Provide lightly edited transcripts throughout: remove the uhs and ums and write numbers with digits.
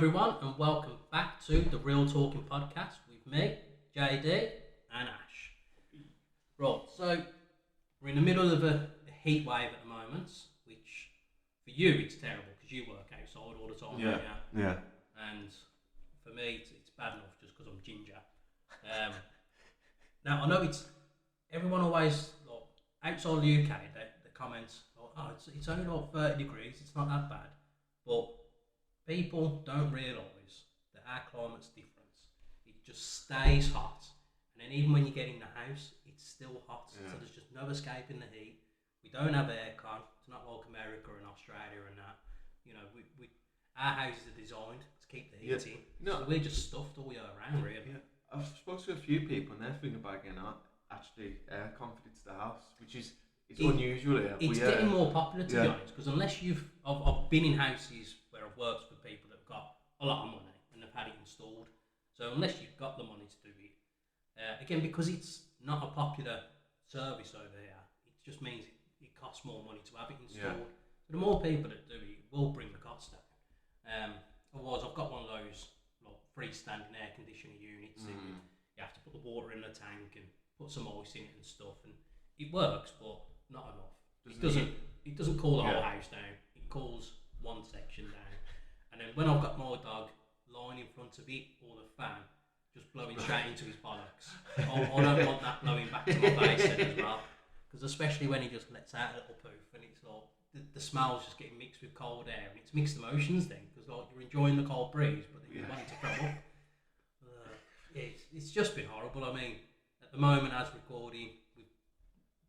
everyone, and welcome back to the Real Talking Podcast with me, JD, and Ash. Right, so we're in the middle of a heat wave at the moment, which for you it's terrible because you work outside all the time. Yeah. And for me it's bad enough just because I'm ginger. Now I know everyone always outside of the UK they comment, it's only like 30 degrees, it's not that bad, but people don't realise that our climate's different. It just stays hot, and then even when you get in the house, it's still hot. So there's just no escaping the heat. We don't have aircon. It's not like America and Australia and that. You know, we our houses are designed to keep the heat in. No. So we're just stuffed all year round, really. Yeah. I've spoken to a few people and they're thinking about getting actually aircon fitted to the house, which is unusual here. It's getting more popular to be honest, because unless I've been in houses where I've worked with people that have got a lot of money and they've had it installed. So unless you've got the money to do it, again, because it's not a popular service over here, it just means it costs more money to have it installed. So the more people that do it, will bring the cost down. Otherwise, I've got one of those freestanding air conditioner units. And you have to put the water in the tank and put some ice in it and stuff, and it works, but not enough. It doesn't cool the whole house down. It cools one section down, and then when I've got my dog lying in front of it, or the fan just blowing straight into his bollocks, I don't want that blowing back to my face then as well, because especially when he just lets out a little poof and it's like the smell's just getting mixed with cold air, and it's mixed emotions then, because you're enjoying the cold breeze but then you're wanting to throw up. It's just been horrible. I mean, at the moment as recording, we've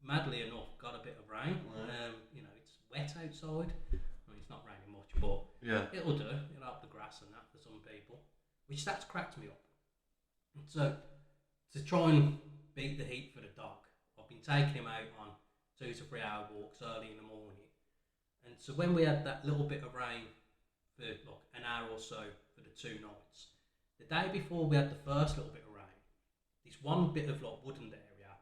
madly enough got a bit of rain. It's wet outside. I mean, it's not raining much, but it'll do. It'll help the grass and that for some people, which that's cracked me up. So to try and beat the heat for the dog, I've been taking him out on 2 to 3 hour walks early in the morning. And so when we had that little bit of rain for an hour or so for the 2 nights, the day before we had the first little bit of rain, this one bit of woodland area,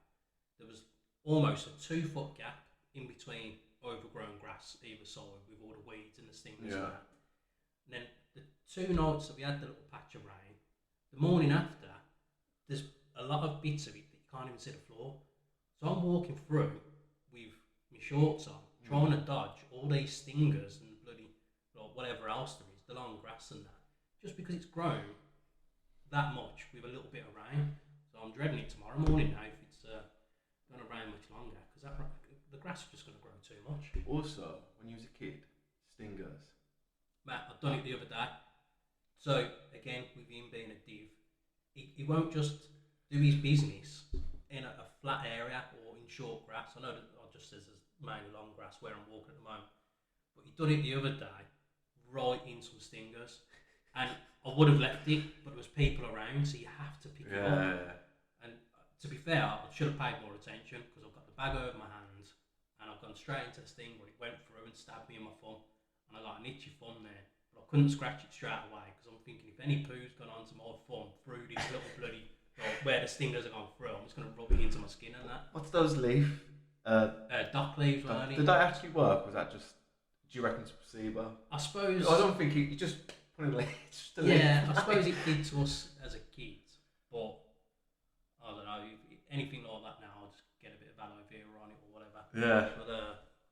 there was almost a 2-foot gap in between overgrown grass either side with all the weeds and the stingers and that. And then the 2 nights that we had the little patch of rain, the morning after, there's a lot of bits of it that you can't even see the floor. So I'm walking through with my shorts on, trying to dodge all these stingers and bloody whatever else there is, the long grass and that, just because it's grown that much with a little bit of rain. So I'm dreading it tomorrow morning now if it's going to rain much longer, because the grass is just going to grow too much. Also, when you was a kid, stingers. Matt, I've done it the other day. So again, with him being a div, he won't just do his business in a flat area or in short grass. I know that I just says there's mainly long grass where I'm walking at the moment, but he done it the other day right in some stingers, and I would have left it, but there was people around, so you have to pick it up. And to be fair, I should have paid more attention, because I've got the bag over my hand and I've gone straight into the stinger. It went through and stabbed me in my thumb, and I got an itchy thumb there, but I couldn't scratch it straight away because I'm thinking if any poo's gone onto my thumb through this little bloody where the stingers have gone through, I'm just going to rub it into my skin and that. What's those leaf? Dock leaves. Did that actually work? Was that just? Do you reckon it's placebo? I suppose. I don't think you just put a leaf. I suppose it did to us as a kid, but I don't know. Anything like that now, I'll just get a bit of aloe vera on it or whatever. Yeah.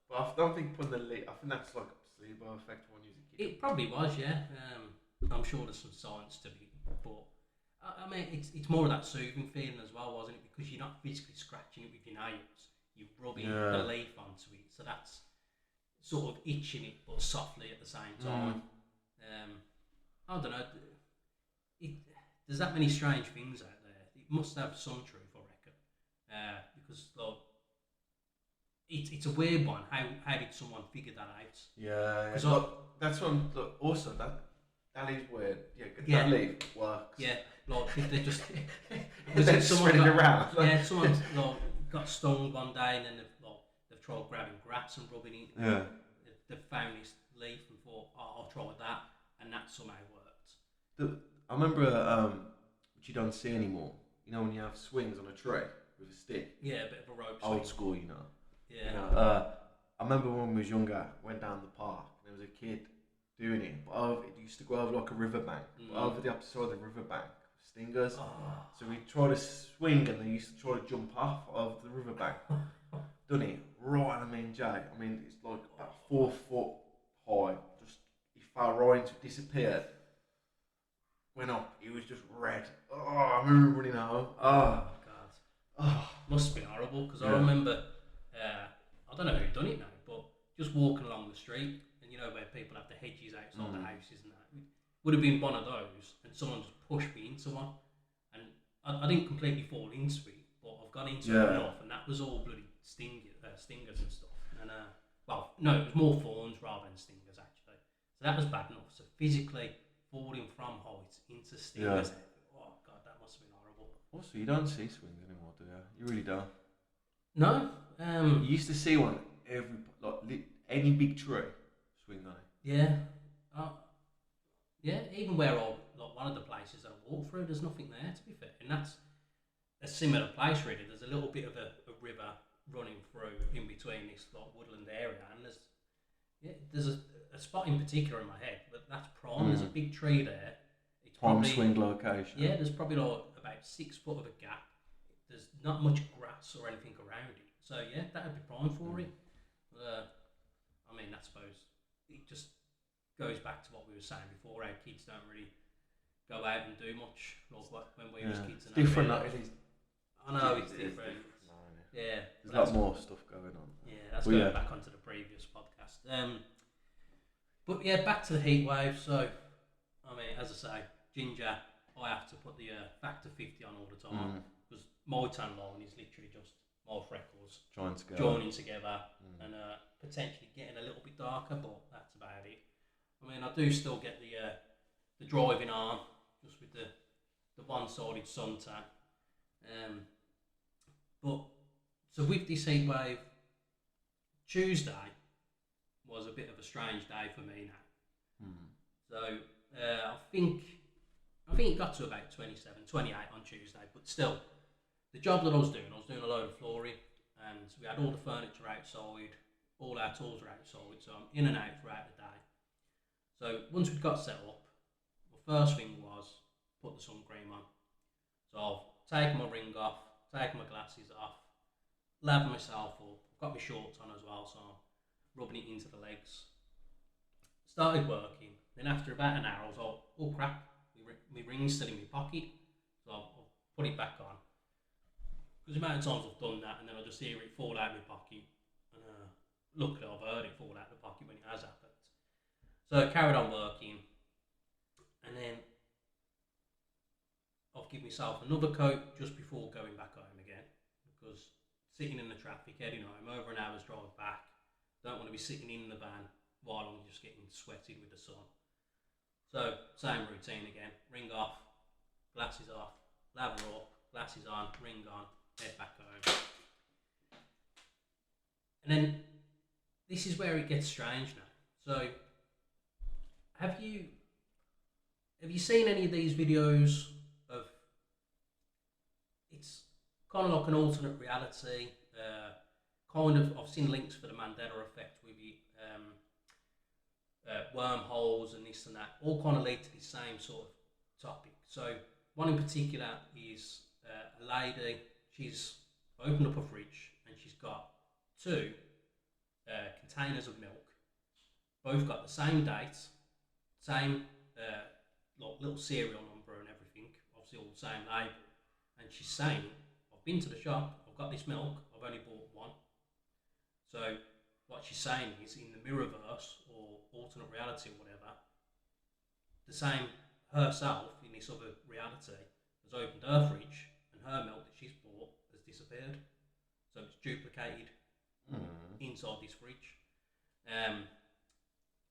But I don't think putting the leaf. I think that's like a placebo effect when you was a kid. It probably was, yeah. I'm sure there's some science to it, but I mean, it's more of that soothing feeling as well, wasn't it? Because you're not physically scratching it with your nails, you're rubbing the leaf onto it, so that's sort of itching it, but softly at the same time. I don't know. There's that many strange things out there. It must have some truth, I reckon, because it's a weird one. How did someone figure that out? Yeah. That's one. Also, that is weird. That leaf works. Yeah, if they just then spreading around. Someone's got stung one day, and then they've tried grabbing grass and rubbing it. Yeah. They've found this leaf and thought, I'll try that, and that somehow worked. I remember, which you don't see anymore. You know when you have swings on a tree with a stick. Yeah, a bit of a rope. Old school, you know. Yeah. I remember when we was younger, went down the park, and there was a kid doing it, but it used to go over like a riverbank. But over the opposite side of the riverbank, stingers. So we tried to swing and they used to try to jump off of the riverbank. Done it right, Jay. It's like about 4 foot high. Just he fell right into it, disappeared. Went up, it was just red. I remember running home. God. Must have been horrible because I remember, I don't know who done it now, but just walking along the street and where people have the hedges outside the houses and that. It would have been one of those and someone just pushed me into one. And I didn't completely fall into it, but I've gone into it enough and that was all bloody stingers and stuff. And no, it was more thorns rather than stingers actually. So that was bad enough. So physically falling from heights into stingers, oh God, that must have been horrible. Also, you don't see swings anymore, do you? You really don't. No. You used to see one any big tree swing on it. Yeah. Yeah. Even where one of the places I walk through, there's nothing there to be fair, and that's a similar place really. There's a little bit of a river running through in between this woodland area, and there's a spot in particular in my head, but that's prime. There's a big tree there. It's prime swing location. Yeah, there's probably about 6 foot of a gap. There's not much grass or anything around it, so yeah, that would be prime for it. I suppose it just goes back to what we were saying before. Our kids don't really go out and do much like when we was kids. It's different. I know it's different. Yeah, there's a lot more stuff going on. Yeah, that's going back onto the previous podcast. But yeah, back to the heat wave. So, as I say, Ginger, I have to put the factor 50 on all the time because my tan line is literally just more freckles joining together and potentially getting a little bit darker, but that's about it. I do still get the driving arm just with the one-sided suntan. But so with this heat wave, Tuesday was a bit of a strange day for me now. So I think it got to about 27, 28 on Tuesday, but still, the job that I was doing a load of flooring, and we had all the furniture outside, all our tools were outside, so I'm in and out throughout the day. So once we'd got set up, the first thing was put the sun cream on. So I've taken my ring off, taken my glasses off, lathered myself up, got my shorts on as well, so I'm rubbing it into the legs. Started working, then after about an hour I was like, oh crap, my ring's still in my pocket, so I'll put it back on. Because the amount of times I've done that and then I just hear it fall out of my pocket, and luckily I've heard it fall out of the pocket when it has happened. So I carried on working, and then I've given myself another coat just before going back home again, because sitting in the traffic heading home, over an hour's drive back, don't want to be sitting in the van while I'm just getting sweated with the sun. So same routine again, ring off, glasses off, lather up, glasses on, ring on, head back home. And then this is where it gets strange now. So have you seen any of these videos of, it's kind of like an alternate reality, I've seen links for the Mandela effect with it, wormholes and this and that, all kind of lead to the same sort of topic. So one in particular is a lady, she's opened up a fridge and she's got 2 containers of milk, both got the same date, same little serial number and everything, obviously all the same label, and she's saying, I've been to the shop, I've got this milk, I've only bought one. So what she's saying is, in the mirrorverse or alternate reality or whatever, the same herself in this other reality has opened her fridge and her milk that she's bought has disappeared. So it's duplicated inside this fridge.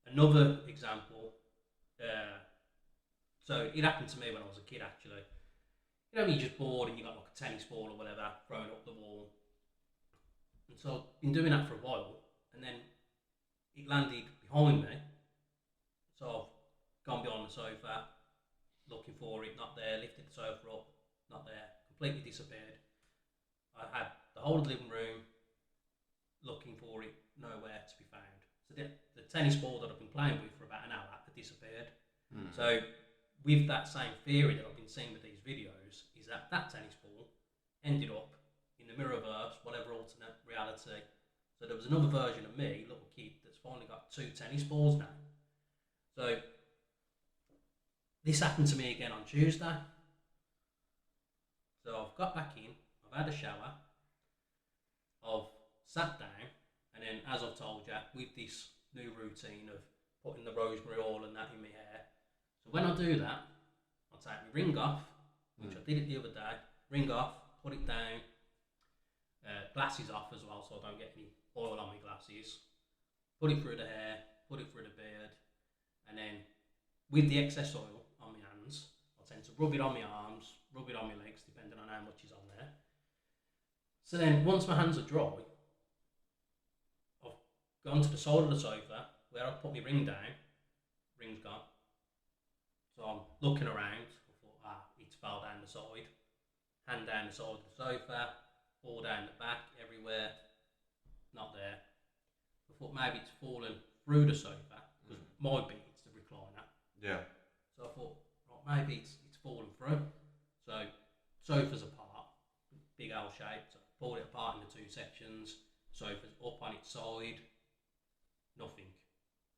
Another example, so it happened to me when I was a kid actually. You're just bored and you got like a tennis ball or whatever thrown up the wall. And so I've been doing that for a while, and then it landed behind me. So I've gone behind the sofa, looking for it, not there, lifted the sofa up, not there, completely disappeared. I had the whole of the living room looking for it, nowhere to be found. So the tennis ball that I've been playing with for about an hour disappeared. So with that same theory that I've been seeing with these videos, is that tennis ball ended up in the Mirrorverse, whatever alternate reality. So there was another version of me, little kid, that's finally got 2 tennis balls now. So this happened to me again on Tuesday. So I've got back in, I've had a shower, I've sat down, and then as I've told you, with this new routine of putting the rosemary oil and that in my hair, so when I do that, I'll take my ring off, which I did it the other day, ring off, put it down, glasses off as well so I don't get any oil on my glasses, put it through the hair, put it through the beard, and then with the excess oil on my hands, I tend to rub it on my arms, rub it on my legs, depending on how much is on there. So then once my hands are dry, I've gone to the side of the sofa where I put my ring down, ring's gone. So I'm looking around, I thought, it's fell down the side, hand down the side of the sofa, all down the back, everywhere, not there. I thought maybe it's fallen through the sofa, because my bit, it's the recliner. Yeah. So I thought, right, maybe it's fallen through. So sofa's apart, big L shape, so I pulled it apart into 2 sections, sofa's up on its side, nothing.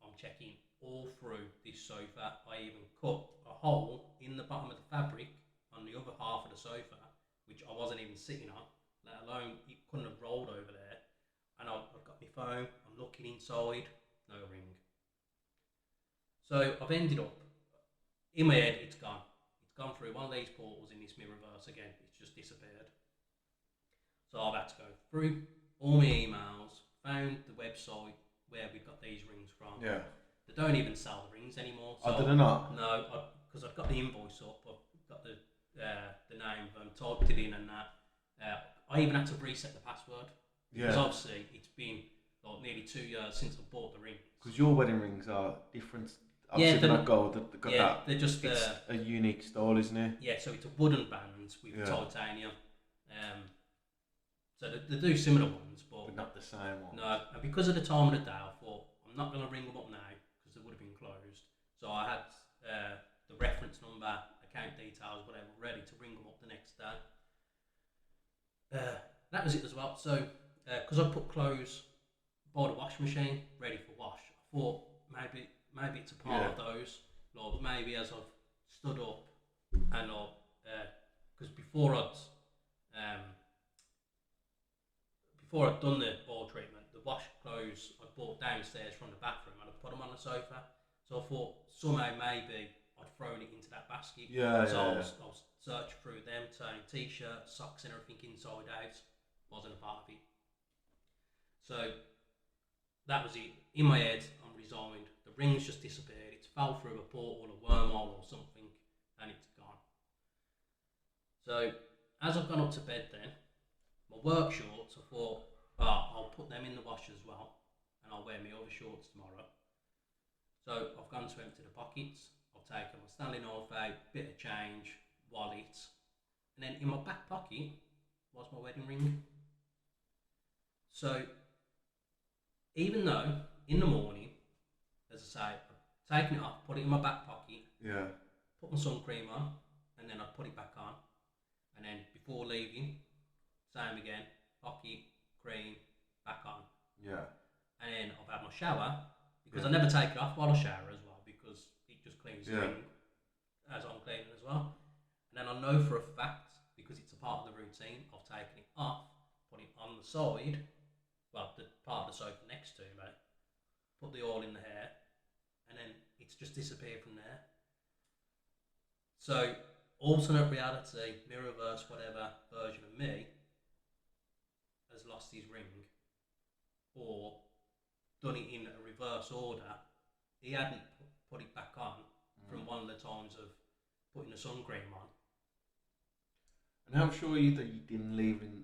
I'm checking all through this sofa. I even cut a hole in the bottom of the fabric on the other half of the sofa, which I wasn't even sitting on, let alone it couldn't have rolled over there. And I've got my phone, I'm looking inside, no ring. So I've ended up, in my head, it's gone. It's gone through one of these portals in this Mirrorverse again, it's just disappeared. So I've had to go through all my emails, found the website where we got these rings from. Yeah. They don't even sell the rings anymore. So did they not? No, because I've got the invoice up, I've got the name of them, typed it in and that. I even had to reset the password. Yeah. Because obviously it's been like nearly 2 years since I bought the rings. Because your wedding rings are different. Obviously they're not gold, they've got that. They're just it's a unique style, isn't it? Yeah, so it's a wooden band with titanium. So they do similar ones, but not the same one. No, and because of the time of the day, I thought I'm not going to ring them up now because they would have been closed. So I had the reference number, account details, whatever, ready to ring them up the next day. That was it as well. So because I put clothes by the washing machine ready for wash, I thought maybe it's a part of those. Like maybe as I've stood up and because before I'd done the oil treatment, the wash clothes I bought downstairs from the bathroom and I put them on the sofa. So I thought somehow maybe I'd thrown it into that basket. I was searching through them, turning t-shirts, socks and everything inside out. Wasn't a part of it. So that was it. In my head, I'm resigned. The ring's just disappeared. It's fell through a portal, a wormhole or something, and it's gone. So as I've gone up to bed then, my work shorts, I thought, I'll put them in the wash as well, and I'll wear my other shorts tomorrow. So I've gone to empty the pockets, I've taken my Stanley Knife out, bit of change, wallet, and then in my back pocket was my wedding ring. So even though in the morning, as I say, I've taken it off, put it in my back pocket, put my sun cream on, and then I put it back on, and then before leaving, same again, pocket, cream, back on. Yeah. And then I've had my shower, because I never take it off while I shower as well, because it just cleans the ring as I'm cleaning as well. And then I know for a fact, because it's a part of the routine, I've taken it off, put it on the side, well, the part of the sofa next to me, put the oil in the hair, and then it's just disappeared from there. So, alternate reality, Mirrorverse, whatever version of me has lost his ring, or done it in a reverse order. He hadn't put it back on from one of the times of putting the sun cream on. And how sure are you that you didn't leave in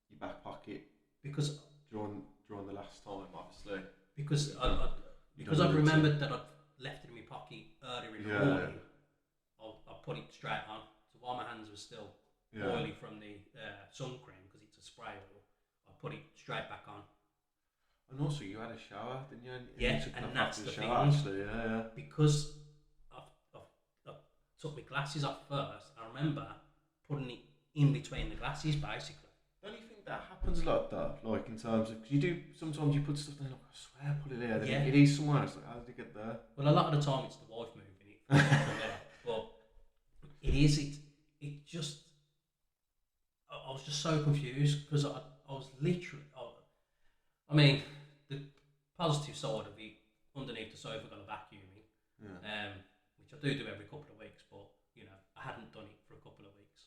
your back pocket? Because during the last time, obviously. Because I remembered that I'd left it in my pocket earlier in the morning. I put it straight on. So while my hands were still oily from the sun cream, because it's a spray oil, I put it straight back on. And also, you had a shower, didn't you? Yeah, and that's the thing. Actually, yeah. Because I took my glasses off first, I remember putting it in between the glasses, basically. Don't you think that happens a lot, though? Like, in terms of, because you do, sometimes you put stuff there, like, I swear I put it there, then it is somewhere else. Like, how did it get there? Well, a lot of the time it's the wife moving it. But it is, it just, I was just so confused because I was literally, I mean, the positive side of it, underneath the sofa got a vacuuming, which I do every couple of weeks, but, you know, I hadn't done it for a couple of weeks.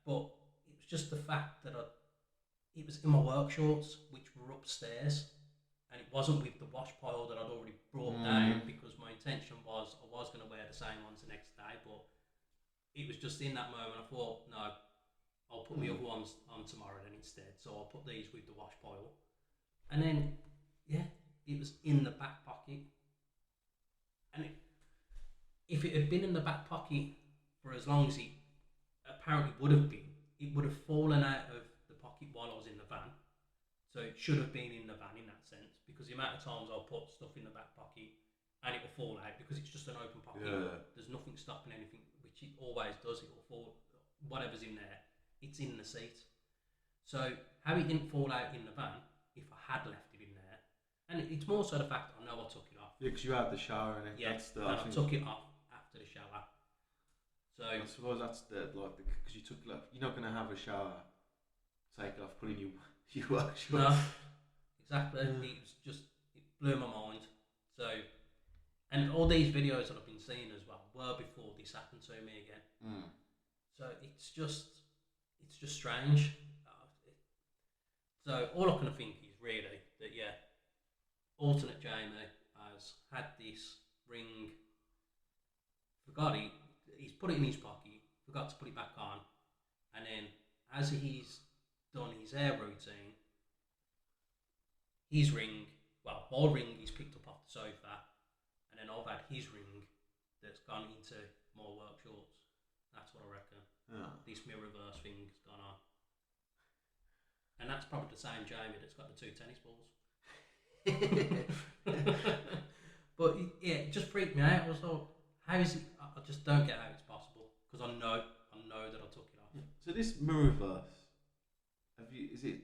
But it was just the fact that it was in my work shorts, which were upstairs, and it wasn't with the wash pile that I'd already brought down, because my intention was I was going to wear the same ones the next day, but it was just in that moment I thought, no, I'll put my other ones on tomorrow then instead, so I'll put these with the wash pile. And then, it was in the back pocket, and if it had been in the back pocket for as long as it apparently would have been, it would have fallen out of the pocket while I was in the van. So it should have been in the van in that sense, because the amount of times I'll put stuff in the back pocket and it will fall out because it's just an open pocket. There's nothing stopping anything, which it always does. It will fall, whatever's in there, it's in the seat. So how it didn't fall out in the van if I had left it in there, and it's more so the fact that I know I took it off. Yeah, because you had the shower in it. Yeah, I took it off after the shower. So I suppose that's because you took, like, you're not gonna have a shower, take it off, put in your work shorts. No, exactly. It was just, it blew my mind. So, and all these videos that I've been seeing as well were before this happened to me again. So it's just strange. So all I can think is really that alternate Jamie has had this ring, forgot it. He's put it in his pocket, forgot to put it back on, and then as he's done his hair routine, his ring, well, my ring is picked up off the sofa, and then I've had his ring that's gone into my work shorts. That's what I reckon. This mirror reverse thing has gone on. And that's probably the same Jamie that's got the 2 tennis balls. But it just freaked me out. I was like, how is it? I just don't get how it's possible, because I know that I took it off. So this mirror reverse, is it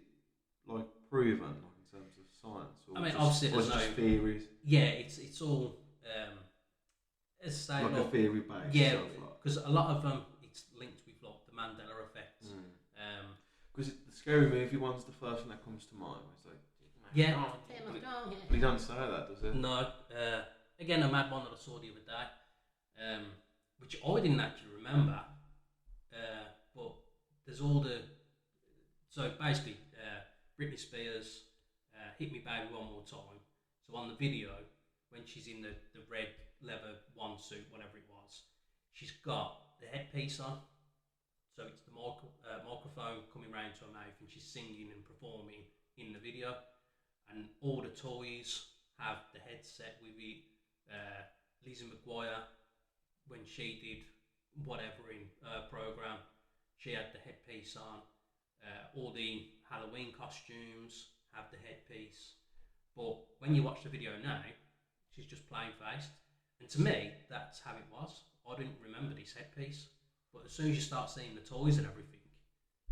like proven, like in terms of science? Or I mean, obviously there's just theories. Yeah, it's all it's like a theory based. Yeah, because a lot of them it's linked with like the Mandela effect. Because the Scary Movie one's the first one that comes to mind. It's like, but he doesn't say that, does it? No. Again, a mad one that I saw the other day, which I didn't actually remember. But there's all the, so basically, Britney Spears, "Hit Me Baby One More Time." So on the video, when she's in the red leather one suit, whatever it was, she's got the headpiece on. So it's the microphone coming round to her mouth, and she's singing and performing in the video. And all the toys have the headset with it. Lizzie McGuire, when she did whatever in her programme, she had the headpiece on. All the Halloween costumes have the headpiece. But when you watch the video now, she's just plain faced. And to me, that's how it was. I didn't remember this headpiece. But as soon as you start seeing the toys and everything,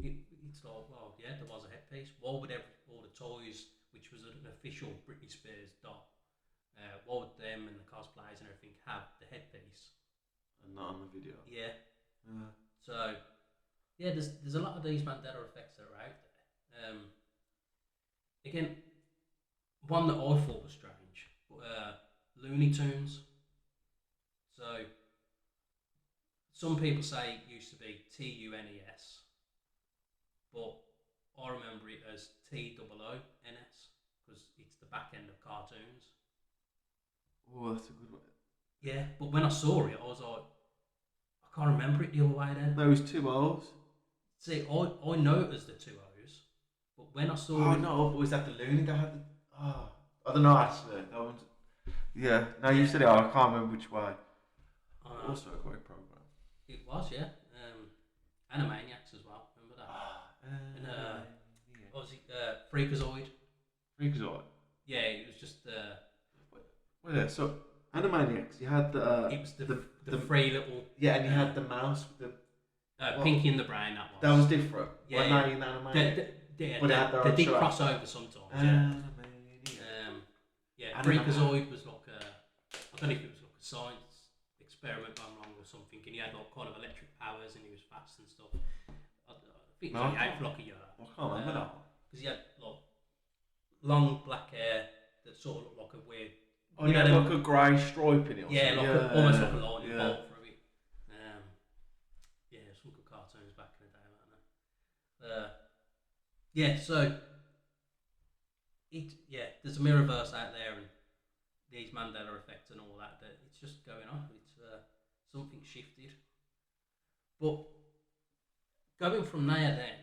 it's like, well, yeah, there was a headpiece. Why would all the toys, which was an official Britney Spears doll, why would them and the cosplayers and everything have the headpiece? And not on the video. Yeah. So, yeah, there's a lot of these Mandela effects that are out there. Again, one that I thought was strange, Looney Tunes. So, some people say it used to be TUNES, but I remember it as TOONS because it's the back end of cartoons. Oh, that's a good one. Yeah, but when I saw it, I was like, I can't remember it the other way then. There was 2 O's. See, I know it as the 2 O's, but when I saw it... Oh, no, was that the Looney that had the... Oh, I don't know, actually. That one's... Yeah, no, you said it, I can't remember which way. Also a great programme. It was, yeah. Animaniacs as well, remember that? And what was it? Freakazoid. Freakazoid. Yeah, it was just Wait, so Animaniacs, you had the it was the three little and you had the mouse with the Pinky in the Brain. that was different. Yeah, Well, now in Animaniacs, they did cross over sometimes. Yeah, Freakazoid was like I don't know if it was like a science experiment gone wrong or something, and he had like kind of electric powers and he was fast and stuff. I think he was out for like a year. I can't remember that one. Because he had like long black hair that sort of looked like a weird. Oh, you had like a grey stripe in it. Yeah, almost like a lightning bolt through it. Some good cartoons back in the day, weren't there? So there's a Mirrorverse out there, and these Mandela effects and all that. That it's just going on. It's something shifted, but going from there, then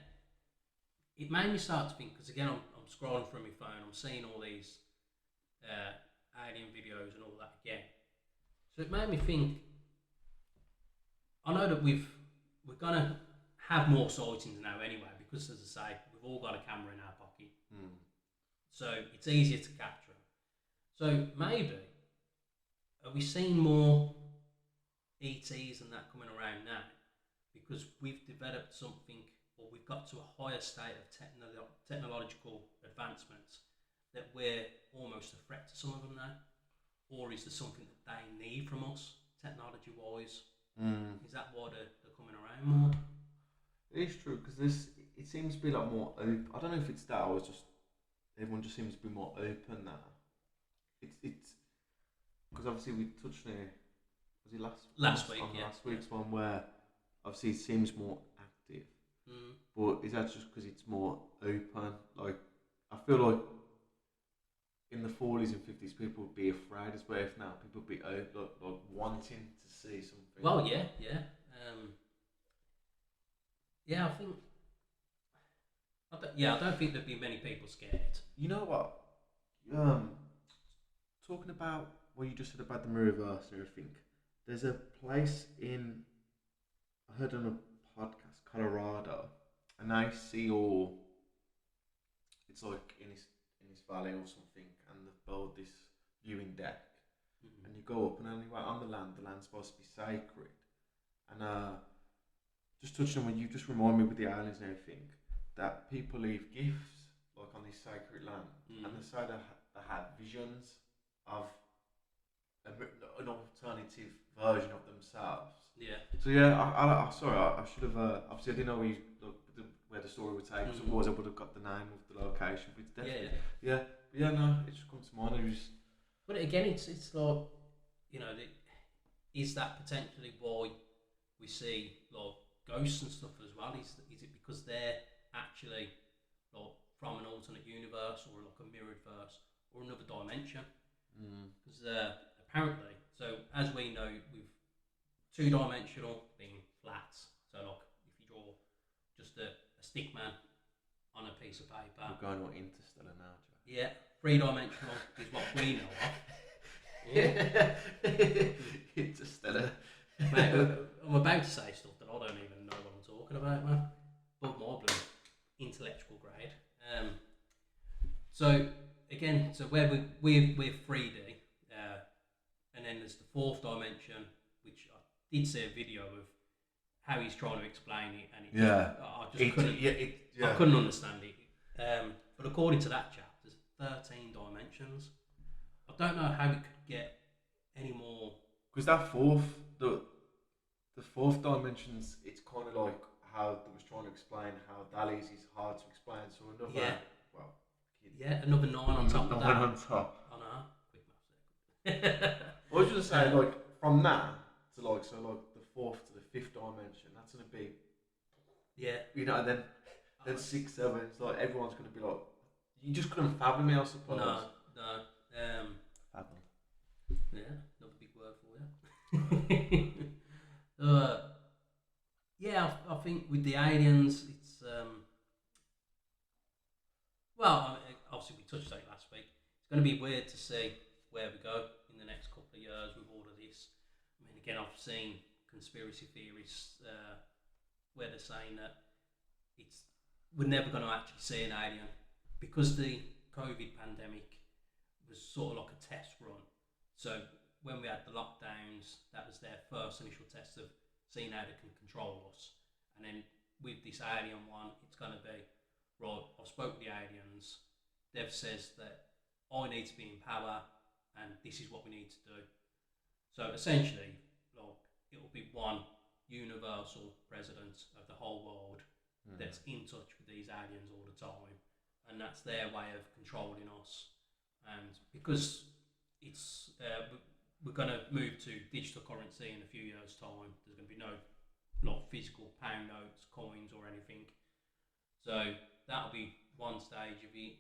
it made me start to think. Because again, I'm scrolling through my phone. I'm seeing all these alien videos and all that again. So it made me think. I know that we're gonna have more sightings now anyway, because as I say, we've all got a camera in our pocket, so it's easier to capture them. So maybe are we seeing more ETs and that coming around now because we've developed something, or we've got to a higher state of technological advancements that we're almost a threat to some of them now? Or is there something that they need from us, technology-wise? Is that why they're coming around more? It is true, because it seems to be like more open. I don't know if it's that, or it's just everyone just seems to be more open now. It's because obviously we touched on it. Was it last week? Yeah. Last week's one where obviously it seems more active, but is that just because it's more open? Like I feel like in the 40s and 50s, people would be afraid as well. If now people would be like wanting to see something. Well, yeah. I think. I don't think there'd be many people scared. You know what? Talking about what you just said about the Mirrorverse and everything. There's a place I heard on a podcast, Colorado, and I see all. It's like in this valley or something, and they've built this viewing deck, and you go up, and anyway on the land's supposed to be sacred, and just touching on what you just remind me with the aliens and everything, that people leave gifts like on this sacred land, and they say they had visions of an alternative version of themselves. Yeah. So yeah, I sorry, I should have. Obviously, I didn't know where the story would take us. Otherwise, I would have got the name of the location. But it's definitely no, it just comes to mind. But again, it's like, is that potentially why we see like ghosts and stuff as well? Is it because they're actually like from an alternate universe, or like a mirrored verse, or another dimension? Because apparently, so as we know, we've two-dimensional being flats. So like if you draw just a stick man on a piece of paper. We're going on Interstellar now, Joe. Yeah, three-dimensional is what we know of. Yeah. Interstellar. Mate, I'm about to say stuff that I don't even know what I'm talking about, man. But more blue, intellectual grade. So again, where we're 3D, and then there's the fourth dimension, which I did see a video of how he's trying to explain it, and I couldn't understand it. But according to that chap, there's 13 dimensions. I don't know how it could get any more. Because that the fourth dimensions, it's kind of like how they was trying to explain how Dali's is hard to explain. So another, another 9 on top of that. 9 on top. I know. Quick maths. I was just saying, like from that to like the fourth to the fifth dimension, that's gonna be. Yeah. And then 6, 7. It's like everyone's gonna be like, you just couldn't fathom me, I suppose. No. Fathom. Yeah, another big word for you. I think with the aliens, it's obviously we touched on it last week. It's going to be weird to see where we go in the next couple of years with all of this. I mean, again, I've seen conspiracy theories where they're saying that we're never going to actually see an alien because the COVID pandemic was sort of like a test run. So when we had the lockdowns, that was their first initial test of seeing how they can control us. And then with this alien one, it's going to be, right, I've spoke with the aliens, Dev says that I need to be in power and this is what we need to do. So essentially, like, it'll be one universal president of the whole world that's in touch with these aliens all the time, and that's their way of controlling us. And because it's we're going to move to digital currency in a few years' time, there's going to be no like physical pound notes, coins, or anything. So that'll be one stage of it.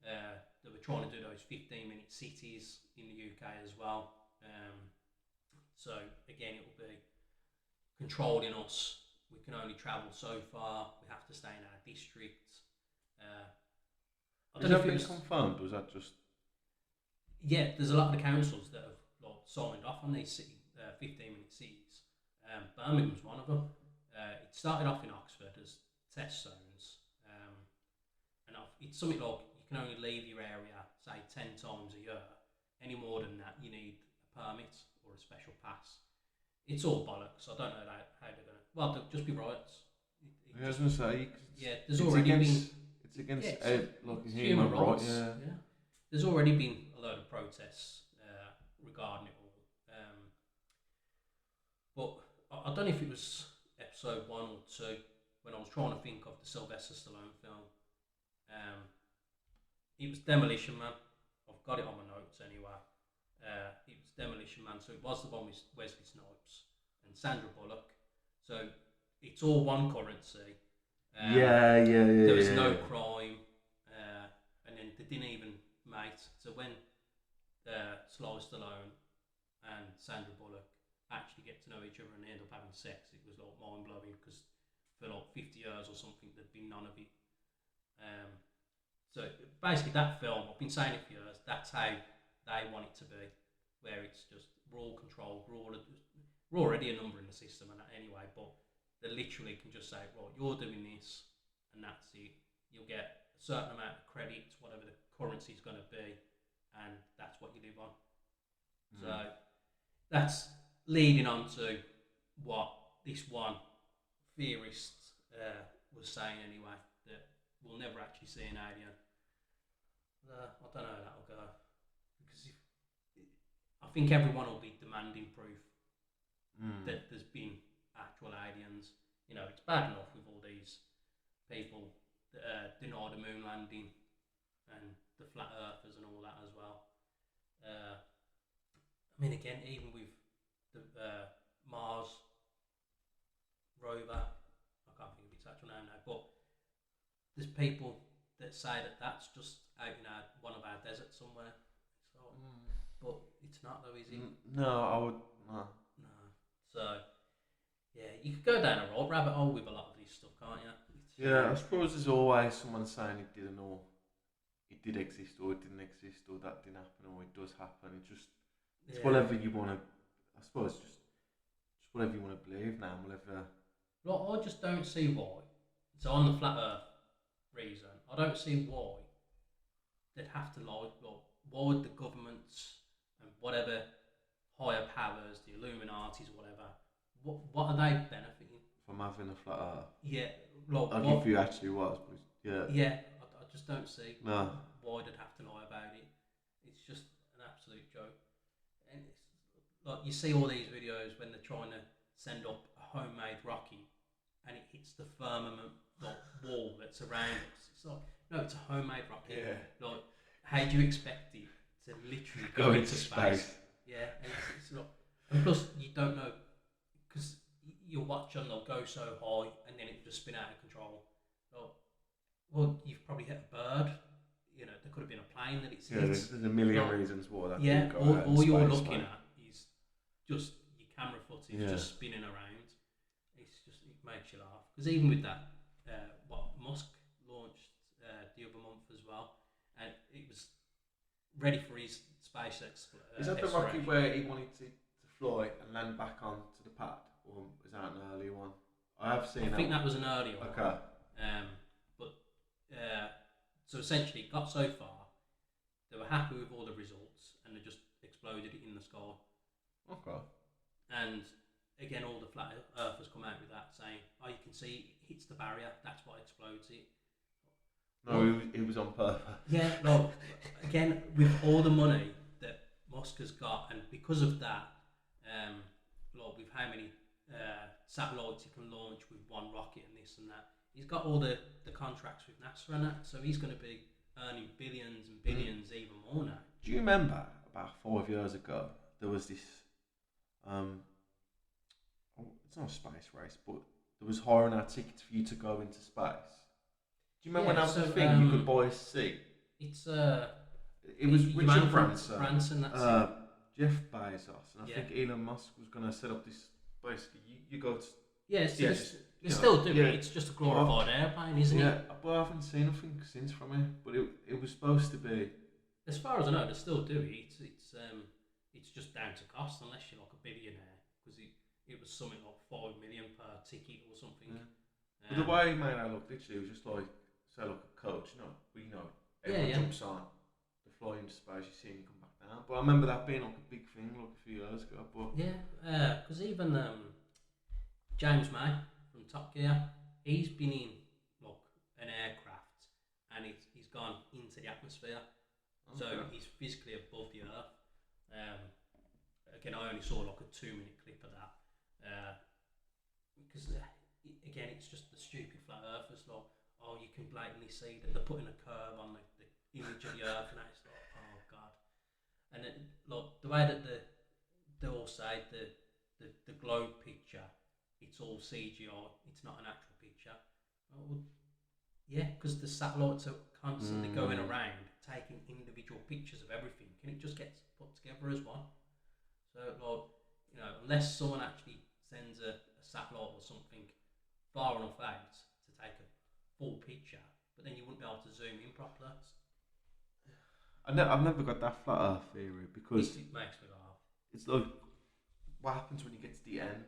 That we're trying to do those 15-minute cities in the UK as well. So again, it will be controlling us. We can only travel so far. We have to stay in our district. Has that been confirmed, or was that just? Yeah, there's a lot of the councils that have like, signed off on these 15-minute cities. Birmingham's one of them. It started off in Oxford as test zones, and it's something like you can only leave your area, say, 10 times a year. Any more than that, you need a permit or a special pass. It's all bollocks. I don't know how they're going to. Well, they'll just be riots. I was going to say. Yeah, there's already been. It's against like human rights. Yeah. There's already been a load of protests regarding it all. But I don't know if it was episode 1 or 2 when I was trying to think of the Sylvester Stallone film. It was Demolition Man. I've got it on my notes anyway. It was Demolition Man, so it was the one with Wesley Snipes and Sandra Bullock. So it's all one currency. There was no crime, and then they didn't even mate. So when Sly Stallone and Sandra Bullock actually get to know each other and they end up having sex, it was like mind blowing because for like 50 years or something there'd been none of it. So basically that film, I've been saying it for years, that's how they want it to be, where it's just we're all controlled, we're already a number in the system and that anyway, but they literally can just say, right, you're doing this and that's it. You'll get a certain amount of credits, whatever the currency is going to be, and that's what you live on. So that's leading on to what this one theorist was saying anyway, that we'll never actually see an alien. I don't know how that'll go, because I think everyone will be demanding proof that there's been actual aliens. You know, it's bad enough with all these people that deny the moon landing and the flat earthers and all that as well. I mean, again, even with the Mars rover, I can't think of its actual name now, but there's people that say that that's just out in one of our deserts somewhere. So, but it's not though, is it? No, I would no. So yeah, you could go down a rabbit hole with a lot of this stuff, can't you? I suppose there's always someone saying it didn't, or it did exist, or it didn't exist, or that didn't happen, or it does happen. It's whatever you want to. I suppose just whatever you want to believe now, whatever. Well, I just don't see why. So on the flat Earth reason, I don't see why they'd have to lie. Well, why would the governments and whatever higher powers, the Illuminatis, whatever, what are they benefiting from having a flat Earth? Yeah, like, if you actually was, but I just don't see why they'd have to lie about it. It's just an absolute joke. And it's like you see all these videos when they're trying to send up a homemade rocket and it hits the firmament wall that's around us. It's like, no, it's a homemade rocket. Like, how do you expect it to literally go into space? Yeah, and it's not. And plus, you don't know, because you'll watch and they'll go so high and then it just spin out of control. Well, you've probably hit a bird. You know, there could have been a plane that it's hit. There's a million reasons why that. Yeah, all you're looking at is just your camera footage just spinning around. It's just, it makes you laugh. Because even with that, what Musk launched the other month as well, and it was ready for his space exploration. Is that the rocket where he wanted to fly and land back onto the pad, or is that an earlier one? I think that was an earlier one. Okay. So essentially, it got so far, they were happy with all the results, and they just exploded it in the sky. Okay. And again, all the flat earthers come out with that, saying, "Oh, you can see it hits the barrier. That's what explodes it." No, it was on purpose. Yeah, no. Again, with all the money that Musk has got, and because of that, with how many satellites he can launch with one rocket and this and that, he's got all the contracts with NASA and that, so he's going to be earning billions and billions even more now. Do you remember about 5 years ago there was this? It's not a space race, but there was hiring our tickets for you to go into space. Do you remember when that was the thing? You could buy a seat. It's it was Richard Branson. That's it. Jeff Bezos, and I think Elon Musk was going to set up this. Basically, you go to. Yes, they still do it. It's just a glorified airplane, isn't it? Yeah, but I haven't seen nothing since from it. But it was supposed to be. As far as I know, they still do it. It's just down to cost, unless you're like a billionaire, because it was something like $5 million per ticket or something. Yeah. But the way he made it look, literally, it was just like, say, like a coach. Everyone jumps on, they fly into space, you see him come back down. But I remember that being like a big thing, like a few years ago. But because even James May from Top Gear, he's been in like an aircraft, and he's gone into the atmosphere. So he's physically above the Earth. Again, I only saw like a 2-minute clip of that. Because again, it's just the stupid flat earthers. Like, you can blatantly see that they're putting a curve on the image of the Earth, and it's like, oh god. And then, like the way that they all say the globe picture, it's all CGI. It's not an actual picture. Well, yeah, because the satellites are constantly going around taking individual pictures of everything, and it just gets put together as one. So, unless someone actually sends a satellite or something far enough out to take a full picture, but then you wouldn't be able to zoom in properly. I've never got that flat Earth theory, because it makes me laugh. It's like, what happens when you get to the end?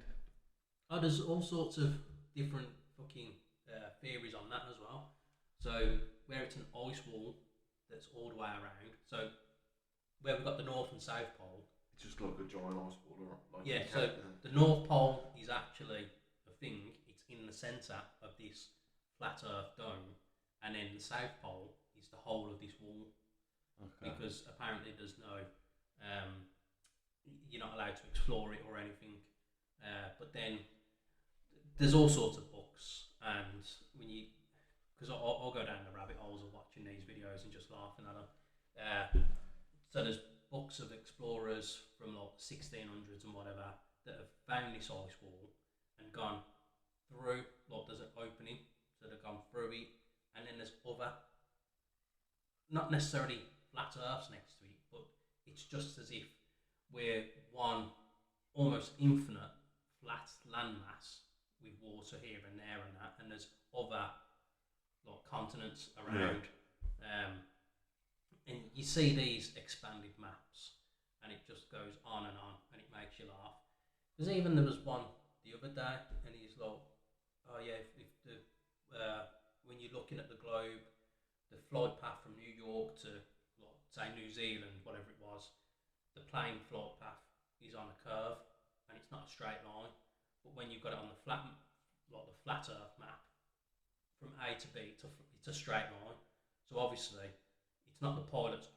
Oh, there's all sorts of different fucking theories on that as well. So where it's an ice wall that's all the way around. So where we've got the North and South Pole. It's just like a giant ice wall. So the North Pole is actually a thing. It's in the centre of this flat Earth dome, and then the South Pole is the whole of this wall. Okay. Because apparently there's no, you're not allowed to explore it or anything. But then there's all sorts of books, and because I'll go down the rabbit holes of watching these videos and just laughing at them. So there's books of explorers from like 1600s and whatever that have found this ice wall and gone through. Like there's an opening, so they've gone through it, and then there's other, not necessarily flat Earths next to it, but it's just as if we're one almost infinite flat landmass with water here and there and that, and there's other like continents around. And you see these expanded maps, and it just goes on, and it makes you laugh. Because even there was one the other day, and he's like, oh yeah, if the when you're looking at the globe, the flight path from New York to, like, say, New Zealand, whatever it was, the plane flight path is on a curve, and it's not a straight line. But when you've got it on the flat Earth map, from A to B, it's a straight line. So obviously, it's not the pilots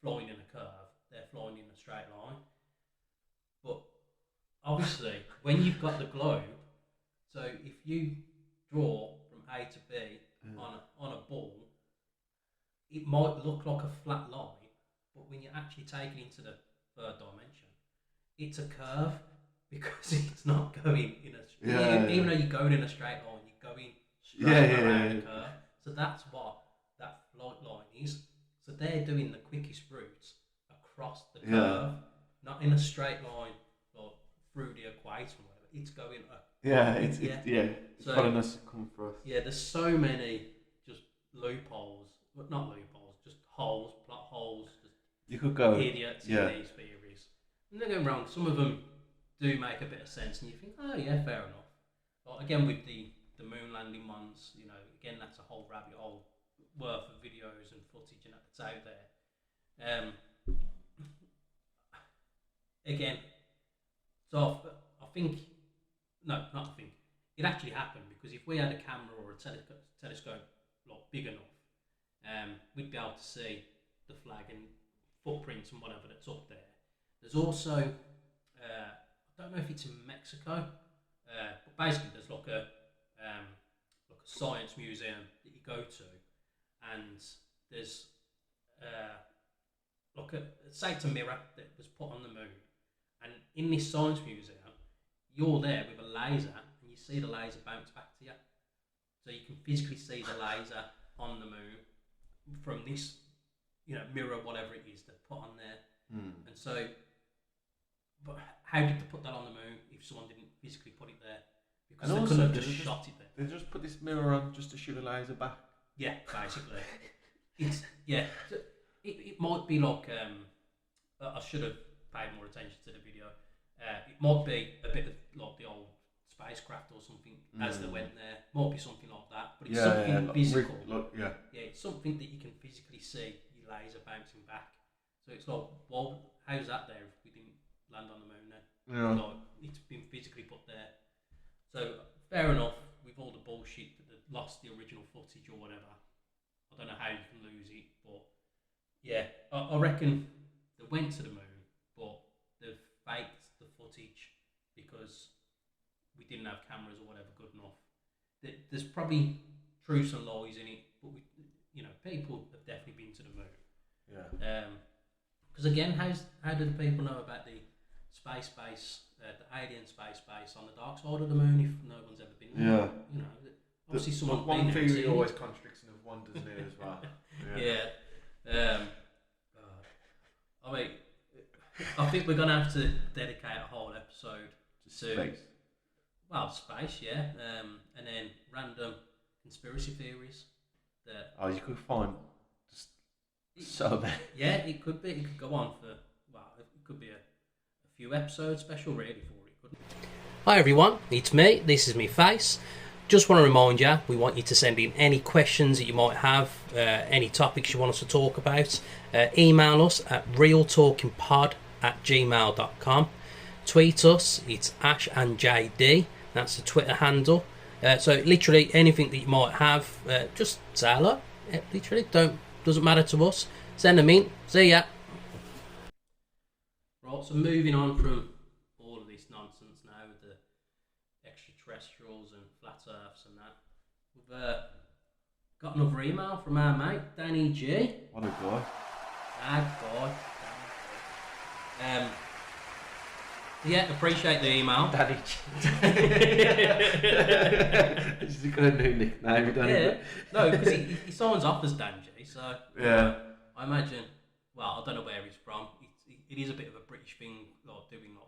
flying in a curve; they're flying in a straight line. But obviously, when you've got the globe, so if you draw from A to B on a ball, it might look like a flat line, but when you actually take it into the third dimension, it's a curve, because it's not going in a even though you're going in a straight line, you're going straight around a curve. So that's what that flight line is. So they're doing the quickest routes across the curve, not in a straight line or through the equator or whatever. It's going it's following us to come for us. Yeah, there's so many just loopholes, but not loopholes, just holes, plot holes. Just you could go idiots in these theories. And don't get me wrong, some of them do make a bit of sense, and you think, oh yeah, fair enough. But again, with the moon landing ones, again, that's a whole rabbit hole worth of videos and footage and that's out there. Again, so I think, no, not I think, it actually happened, because if we had a camera or a telescope like big enough, we'd be able to see the flag and footprints and whatever that's up there. There's also, I don't know if it's in Mexico, but basically there's like a science museum that you go to, and there's say it's a mirror that was put on the moon, and in this science museum, you're there with a laser, and you see the laser bounce back to you, so you can physically see the laser on the moon from this, mirror, whatever it is they put on there. And so, but how did they put that on the moon if someone didn't physically put it there? Because they couldn't have just shot it there. They just put this mirror on just to shoot a laser back. Yeah, basically. It might be like, I should have paid more attention to the video. It might be a bit of like the old spacecraft or something as they went there. Might be something like that, but it's something physical. It's something that you can physically see your laser bouncing back. So it's like, well, how's that there if we didn't land on the moon then? Yeah. Like, it's been physically put there. So fair enough with all the bullshit that they lost the original footage or whatever. I don't know how you can lose it, but yeah, I reckon they went to the moon, but they've faked the footage because we didn't have cameras or whatever good enough. There's probably truths and lies in it, but people have definitely been to the moon. Yeah. Because again, how do the people know about the space base, the alien space base on the dark side of the moon if no one's ever been there? Yeah. Obviously someone's one been there. theory always contradicts another one, doesn't it, as well? Yeah. I mean, I think we're gonna have to dedicate a whole episode to space. Well, space, yeah, and then random conspiracy theories that. You could find just so many. Yeah, it could be. It could go on for it could be a few episodes special really for it, couldn't it? Hi everyone, it's me. This is me face. Just want to remind you, we want you to send in any questions that you might have, any topics you want us to talk about. Email us at realtalkingpod@gmail.com. Tweet us, it's Ash and JD. That's the Twitter handle. So literally anything that you might have, just say hello. Literally, doesn't matter to us. Send them in. See ya. Right, so moving on from all of this nonsense now with the extraterrestrials and flat earths and that, we've got another email from our mate Danny G. What a guy. Yeah, appreciate the email. Danny G. He's got a new nickname, don't he? No, because he signs off as Dan G, so yeah. I imagine, well, I don't know where he's from. It is a bit of a British thing, like doing like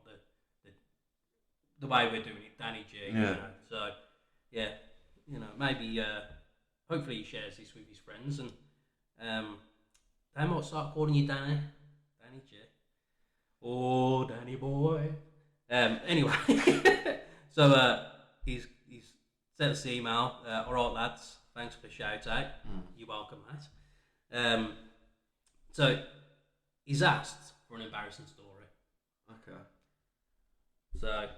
the way we're doing it, Danny G. Yeah. So yeah, maybe hopefully he shares this with his friends, and they might start calling you Danny G. Oh, Danny boy. Anyway, so he's sent us the email. All right, lads. Thanks for the shout out. You're welcome, mate. So he's asked for an embarrassing story. Okay. So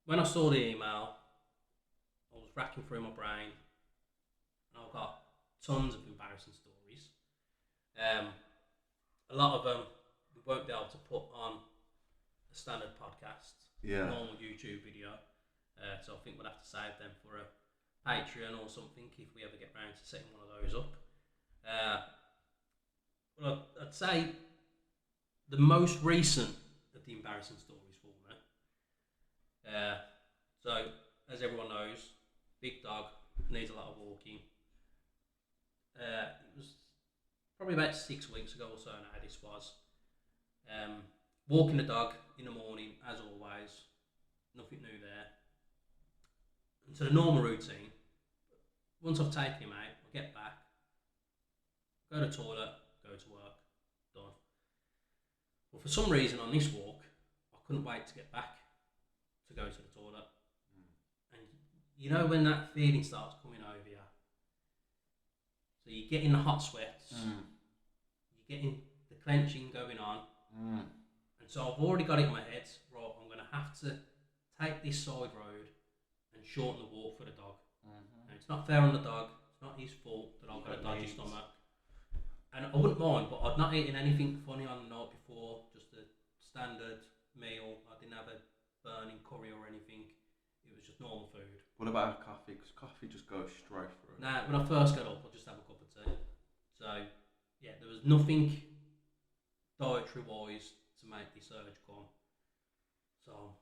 when I saw the email, I was racking through my brain, and I've got tons of embarrassing stories. A lot of them we won't be able to put on a standard podcast, normal YouTube video. So I think we'll have to save them for a Patreon or something if we ever get round to setting one of those up. Well, I'd say the most recent of the embarrassing stories for me. So, as everyone knows, big dog needs a lot of walking. It was probably about 6 weeks ago or so now this was. Walking the dog in the morning, as always, nothing new there. And so the normal routine, once I've taken him out, I get back, go to the toilet, go to work, done. Well, for some reason on this walk, I couldn't wait to get back to go to the toilet. And you know when that feeling starts coming over you, so you get in the hot sweats, you get in the clenching going on. And so I've already got it in my head, right, I'm going to have to take this side road and shorten the walk for the dog. And it's not fair on the dog, it's not his fault that I've got a dodgy stomach. And I wouldn't mind, but I'd not eaten anything funny on the night before, just a standard meal. I didn't have a burning curry or anything. It was just normal food. What about coffee? Because coffee just goes straight through. Nah, when I first got up, I'd just have a cup of tea. So, yeah, there was nothing dietary-wise to make this urge come. So,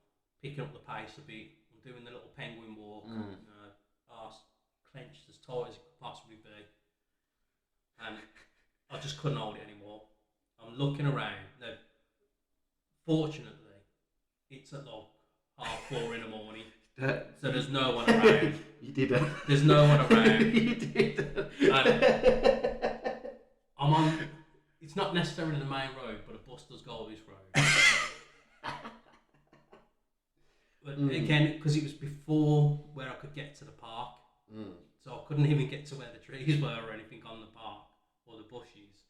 picking up the pace a bit. I'm doing the little penguin walk. Arse clenched as tight as it could possibly be. And I just couldn't hold it anymore. I'm looking around. Now, fortunately, it's at like 4:30 in the morning. So there's no one around. You did it. There's no one around. You did it. I'm on. It's not necessarily the main road, but a bus does go on this road. But again, because it was before where I could get to the park, so I couldn't even get to where the trees were or anything on the park or the bushes.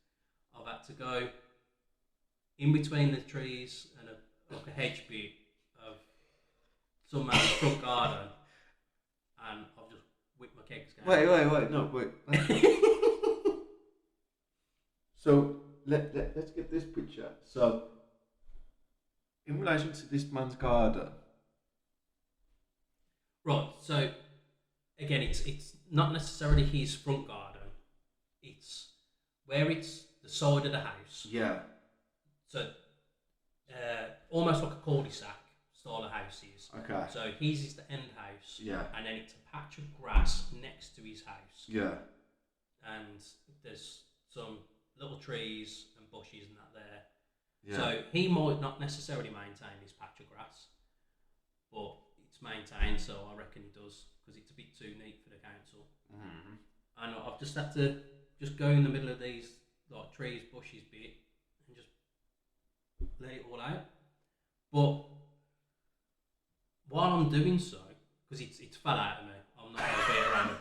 I've had to go in between the trees and like a hedge bit of some man's front garden, and I've just whipped my kegs down. Wait, So let's get this picture. So in relation to this man's garden. Right, so again, it's not necessarily his front garden. It's where it's the side of the house. Yeah. So almost like a cul-de-sac style of houses. Okay. So his is the end house. Yeah. And then it's a patch of grass next to his house. Yeah. And there's some little trees and bushes and that there. Yeah. So he might not necessarily maintain this patch of grass, but it's maintained, so I reckon he does, because it's a bit too neat for the council. And I've just had to just go in the middle of these like trees, bushes bit, and just let it all out. But while I'm doing so, because it's fell out of me, I'm not going to beat around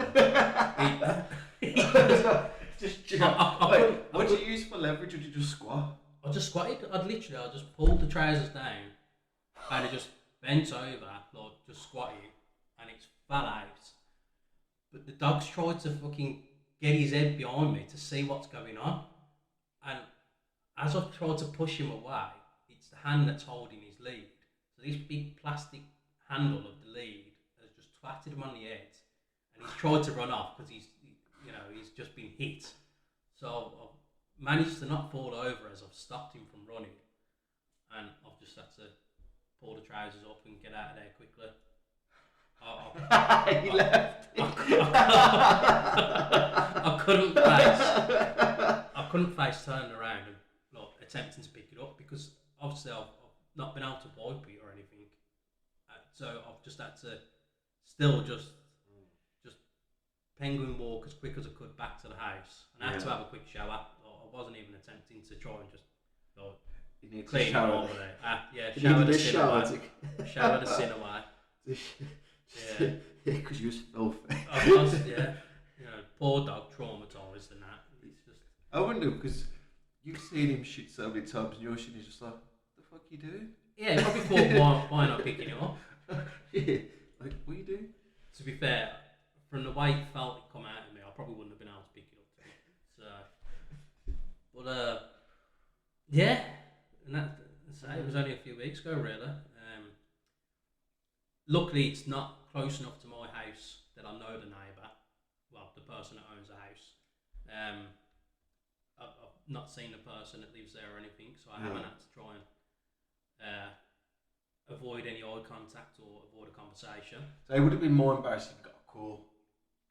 it. What do you use for leverage, or do you just squat? I just squatted. I just pulled the trousers down, and I just bent over, like just squatting, and it's fell out. But the dog's tried to fucking get his head behind me to see what's going on, and as I've tried to push him away, it's the hand that's holding his lead. So this big plastic handle of the lead has just twatted him on the head, and he's tried to run off because he's just been hit. So I've managed to not fall over as I've stopped him from running, and I've just had to pull the trousers up and get out of there quickly. He left. I couldn't face turning around and attempting to pick it up, because obviously I've not been able to wipe it or anything. So I've just had to still just penguin walk as quick as I could back to the house, and I had to have a quick shower. I wasn't even attempting to try and just clean it all away. Shower the sin away. Yeah, because you was filthy. I was, poor dog, traumatised and that. It's just. I wonder, because you've seen him shit so many times, and you're shit, he's just like, "The fuck you do?" Yeah, probably thought, why not picking him up? Yeah, like, what you do? To be fair, from the way it felt it come out of me, I probably wouldn't have been able to pick it up. So, but yeah, and it was only a few weeks ago, really. Luckily, it's not close enough to my house that I know the neighbour, well, the person that owns the house. I've not seen the person that lives there or anything, so I haven't had to try and avoid any eye contact or avoid a conversation. So it would have been more embarrassing if you got a call,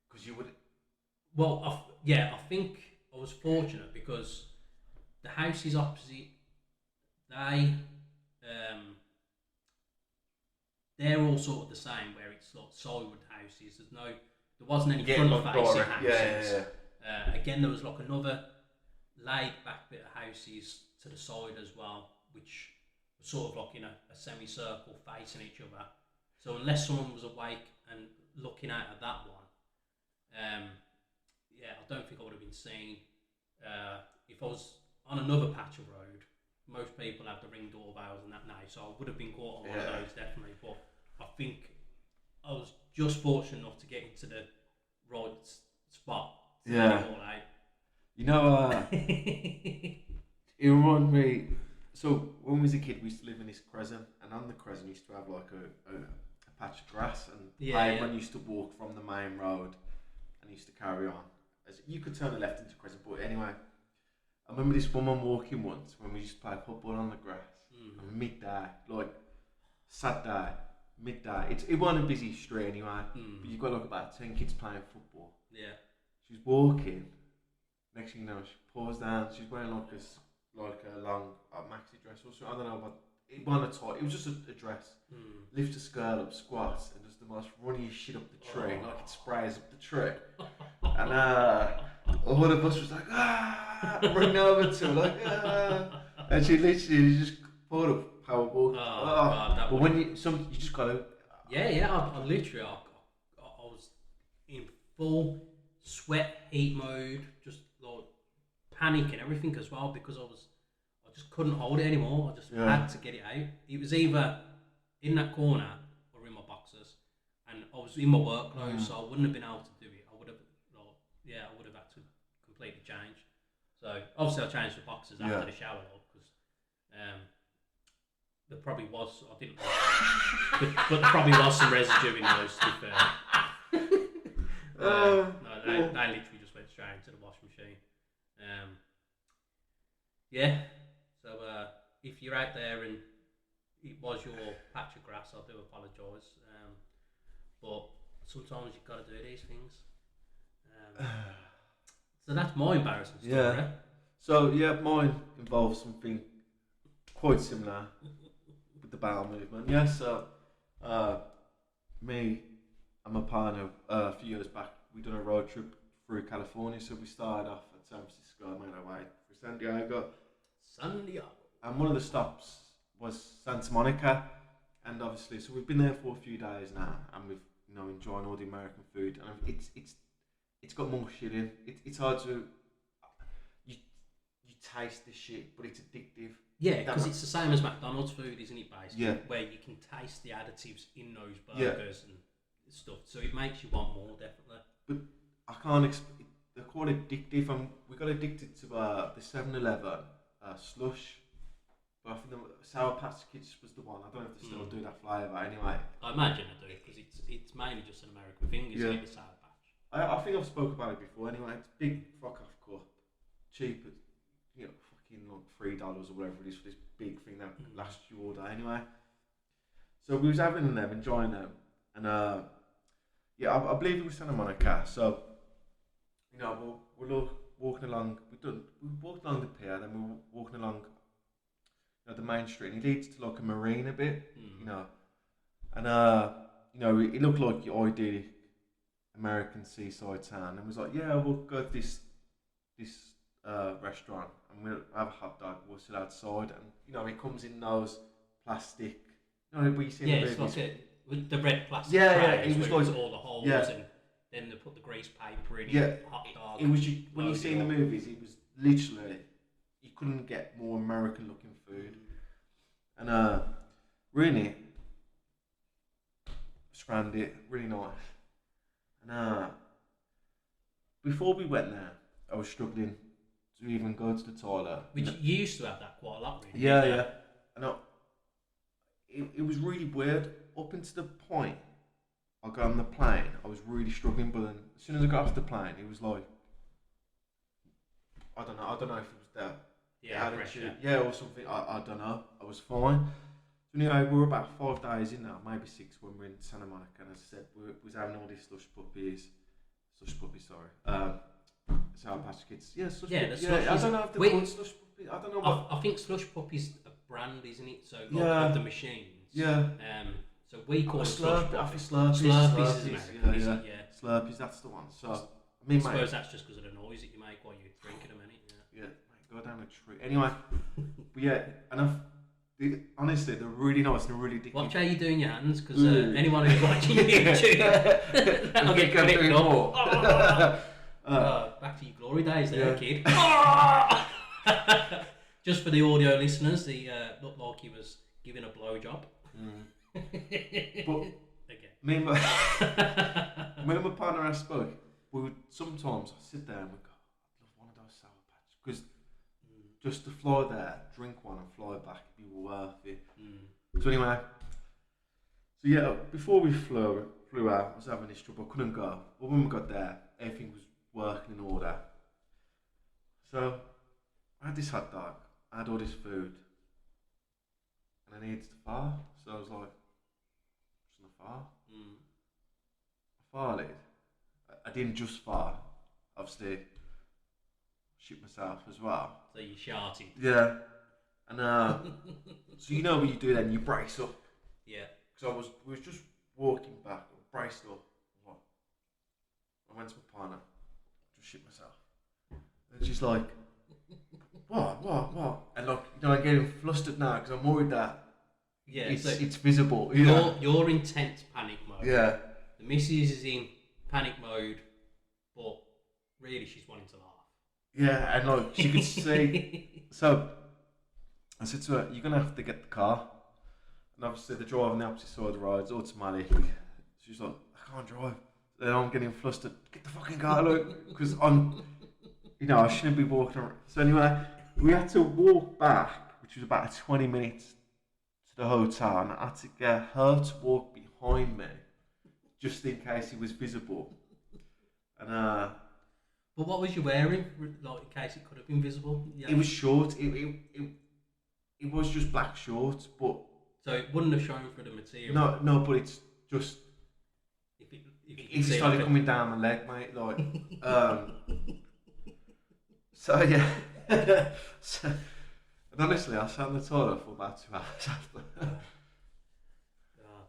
because you would. Well, I think I was fortunate, because the house is opposite. They're all sort of the same, where it's like sideward houses. There wasn't any front facing houses. Again, there was like another laid back bit of houses to the side as well, which was sort of like in a semicircle facing each other. So unless someone was awake and looking out at that one, I don't think I would have been seen. If I was on another patch of road, most people have the ring doorbells and that now, so I would have been caught on one of those definitely. But I think I was just fortunate enough to get into the right spot to get it all out. You know, it reminded me. So when we was a kid, we used to live in this crescent, and on the crescent used to have like a patch of grass, and everyone used to walk from the main road and used to carry on. As you could turn the left into crescent, but anyway, I remember this woman walking once when we used to play football on the grass. And midday, like Saturday, midday. It wasn't a busy street anyway, but you've got like about 10 kids playing football. Yeah. She's walking. Next thing you know, she paused down. She's wearing like a long maxi dress or something. I don't know, but it wasn't a tight. It was just a dress. Lift her skirt up, squats, and just the most runny shit up the tree, like it sprays up the tree. And one of us was like, running over to her, like, and she literally just pulled up powerball. God, but when you just gotta. I literally, I was in full sweat heat mode, just like panic and everything as well, because I just couldn't hold it anymore. I just had to get it out. It was either in that corner or in my boxers, and I was in my work clothes, so I wouldn't have been able to do it. I would have had to completely change. So obviously I changed the boxers after the shower, because there probably was. I didn't, but there probably was some residue in those. To be fair. No, they literally just went straight into the washing machine. So if you're out there and it was your patch of grass, I do apologise. But sometimes you've got to do these things. So that's my embarrassing story. Yeah. So mine involves something quite similar with the bowel movement. Yeah. So me and my partner a few years back, we done a road trip through California. So we started off at San Francisco, made our way through San Diego. And one of the stops was Santa Monica, and obviously, so we've been there for a few days now, and we've enjoying all the American food, and it's got more shit in. It's hard to you taste the shit, but it's addictive. Yeah, because it's the same as McDonald's food, isn't it? Basically, where you can taste the additives in those burgers and stuff, so it makes you want more, definitely. But I can't. They're quite addictive, and we got addicted to the 7-Eleven slush. But I think the Sour Patch Kids was the one. I don't know if they still do that flavour anyway. I imagine they do, because it's mainly just an American thing, isn't it, the Sour Patch? I think I've spoken about it before anyway. It's big fuck off cup. Cheap, fucking like $3 or whatever it is for this big thing that lasts you all day anyway. So we was having them, enjoying them. And I believe it was Santa Monica. So, we're walking along, we walked along the pier, then we were walking along the main street, and it leads to like a marina bit, and it looked like your idyllic American seaside town, and was like, we'll go to this restaurant, and we'll have a hot dog, we'll sit outside, and it comes in those plastic, we see it's like with the red plastic it was like all the holes, and then they put the grease paper in hot dog. It was when you see in the movies, it was literally, you couldn't get more American looking food. And really scrammed it, really nice. And before we went there, I was struggling to even go to the toilet. Which you used to have that quite a lot, really. Yeah. And it was really weird. Up until the point I got on the plane, I was really struggling, but then as soon as I got off the plane, it was like, I don't know if it was that attitude, or something, I don't know, I was fine. So anyway, we were about 5 days in now, maybe 6, when we were in Santa Monica, and as I said, we was having all these slush puppies, Sour Patch Kids, slush puppies, I don't know if they're called slush puppies, I don't know. I think slush puppies a brand, isn't it? So of the machines. Yeah. So we call it slush puppies. Slurpees is American, isn't it? Yeah. Slurpees, that's the one. So I suppose that's just because of the noise that you make while you're drinking them, innit? Yeah, go down a tree. Anyway, but honestly, they're really nice. They're really addictive. Watch how you doing your hands, because anyone who's watching YouTube, I'll get clipped up. Back to your glory days there, kid. Just for the audio listeners, he looked like he was giving a blowjob. But again, me and my partner I spoke. We would sometimes sit there and we go, "I'd love one of those Sour Patch," because just to fly there, drink one, and fly back, it'd be worth it. So anyway, so yeah, before we flew out, I was having this trouble. I couldn't go. But when we got there, everything was working in order. So I had this hot dog. I had all this food, and I needed to fart. So I was like, "Just gonna fart." I farted. I didn't just fart. Obviously, shit myself as well. So you sharted. Yeah, and so you know what you do then? You brace up. Yeah. Because we was just walking back, I braced up. I went to my partner, just shit myself. And she's like, what? And like, I'm getting flustered now because I'm worried that it's visible. You're intense panic mode. Yeah. The missus is in panic mode, but really she's wanting to laugh. Yeah, and like she could see. So I said to her, "You're gonna have to get the car." And obviously the driver on the opposite side of the road, it's automatic. She's like, "I can't drive." Then I'm getting flustered. Get the fucking car, look, because I shouldn't be walking around. So anyway, we had to walk back, which was about 20 minutes to the hotel, and I had to get her to walk behind me, just in case it was visible. And but what was you wearing, like in case it could have been visible? Yeah. It was short. It was just black shorts, but so it wouldn't have shown through the material. No, but it's just. It started coming down my leg, mate. Like, so yeah. And honestly, I sat in the toilet for about 2 hours after.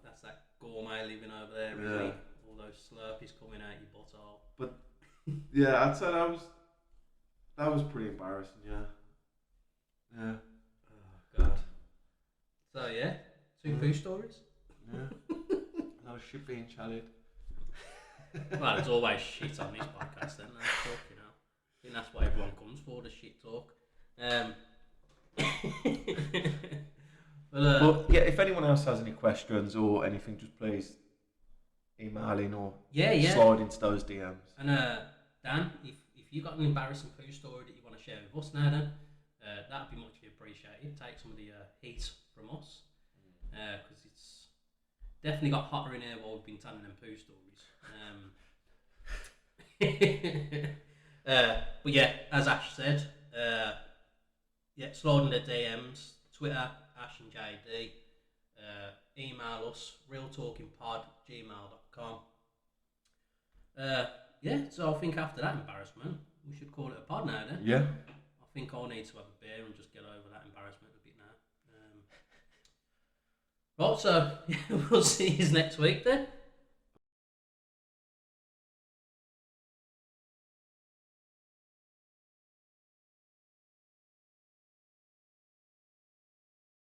That's that gourmet living over there. Really. All those Slurpees coming out your butthole. But yeah, I'd say that was pretty embarrassing. Yeah. Oh God. So yeah, 2 poo stories. Yeah. A lot of shit being chatted. Well, there's always shit on this podcast, then. That's talk, I think that's what everyone comes for, the shit talk. Well, yeah, if anyone else has any questions or anything, just please email in or slide into those DMs. And Dan, if you got an embarrassing poo story that you want to share with us now, then that'd be muchly appreciated. Take some of the heat from us, because it's definitely got hotter in here while we've been telling them poo stories. But yeah, as Ash said, slide in the DMs, Twitter, Ash and JD, email us, realtalkingpod@gmail.com. So I think after that embarrassment, we should call it a pod now then. Yeah. I think I'll need to have a beer and just get over that embarrassment a bit now. Right, so we'll see you next week then.